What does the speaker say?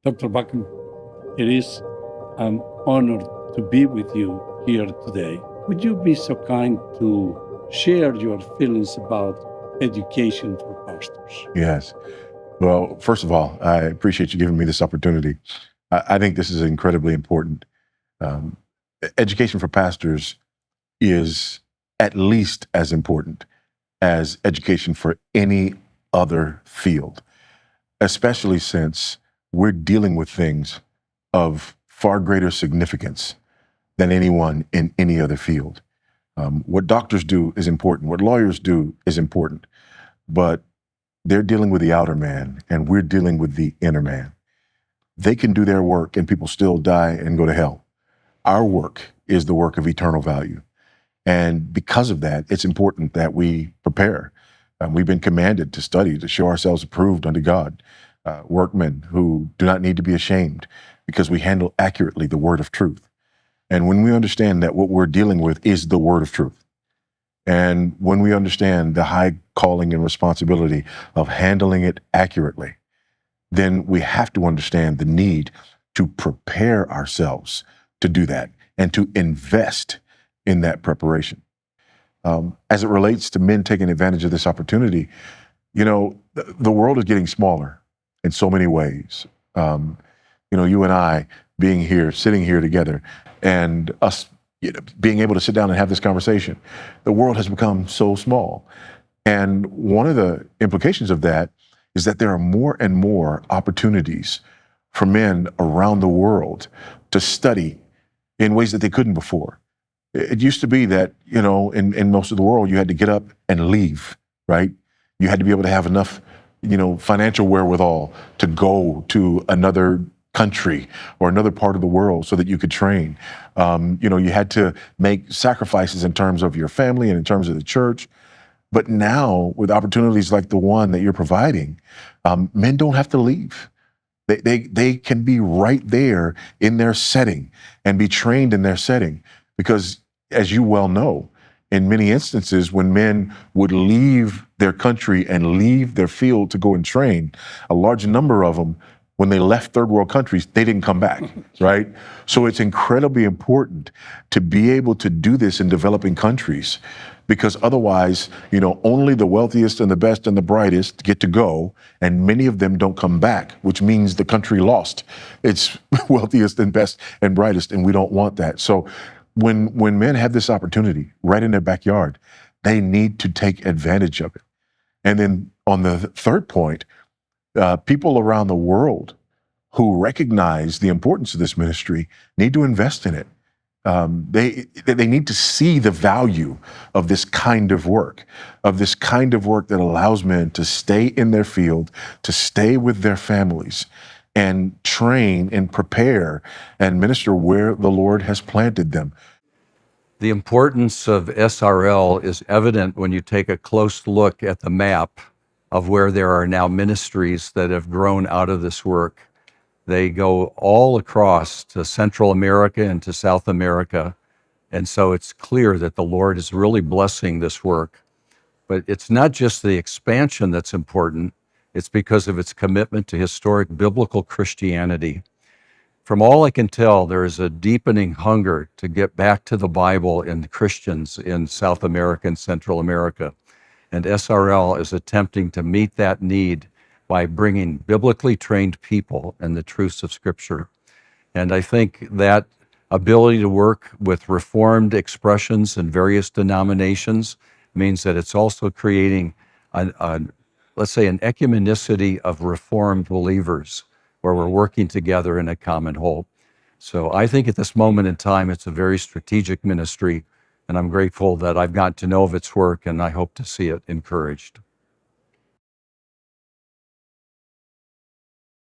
Dr. Baucham, it is an honor to be with you here today. Would you be so kind to share your feelings about education for pastors? Yes. Well, first of all, I appreciate you giving me this opportunity. I think this is incredibly important. Um, Education for pastors is at least as important as education for any other field, especially since we're dealing with things of far greater significance than anyone in any other field. What doctors do is important. What lawyers do is important. But they're dealing with the outer man, and we're dealing with the inner man. They can do their work, and people still die and go to hell. Our work is the work of eternal value. And because of that, it's important that we prepare. We've been commanded to study, to show ourselves approved unto God, workmen who do not need to be ashamed because we handle accurately the word of truth. And when we understand that what we're dealing with is the word of truth, and when we understand the high calling and responsibility of handling it accurately, then we have to understand the need to prepare ourselves to do that and to invest in that preparation. As it relates to men taking advantage of this opportunity, the world is getting smaller in so many ways. You and I being here, sitting here together, and us being able to sit down and have this conversation, the world has become so small. And one of the implications of that is that there are more and more opportunities for men around the world to study in ways that they couldn't before. It used to be that, in most of the world, you had to get up and leave, right? You had to be able to have enough, financial wherewithal to go to another country or another part of the world so that you could train. You had to make sacrifices in terms of your family and in terms of the church. But now, with opportunities like the one that you're providing, men don't have to leave. They can be right there in their setting and be trained in their setting. Because, as you well know, in many instances, when men would leave their country and leave their field to go and train, a large number of them, when they left third world countries, they didn't come back, right? So it's incredibly important to be able to do this in developing countries, because otherwise, only the wealthiest and the best and the brightest get to go, and many of them don't come back, which means the country lost its wealthiest and best and brightest, and we don't want that. So when men have this opportunity right in their backyard, they need to take advantage of it. And then on the third point, people around the world who recognize the importance of this ministry need to invest in it. They need to see the value of this kind of work, that allows men to stay in their field, to stay with their families, and train and prepare and minister where the Lord has planted them. The importance of SRL is evident when you take a close look at the map of where there are now ministries that have grown out of this work. They go all across to Central America and to South America. And so it's clear that the Lord is really blessing this work. But it's not just the expansion that's important, it's because of its commitment to historic biblical Christianity. From all I can tell, there is a deepening hunger to get back to the Bible and Christians in South America and Central America. And SRL is attempting to meet that need by bringing biblically trained people and the truths of Scripture. And I think that ability to work with Reformed expressions in various denominations means that it's also creating, let's say, an ecumenicity of Reformed believers where we're working together in a common whole. So I think at this moment in time, it's a very strategic ministry, and I'm grateful that I've gotten to know of its work, and I hope to see it encouraged.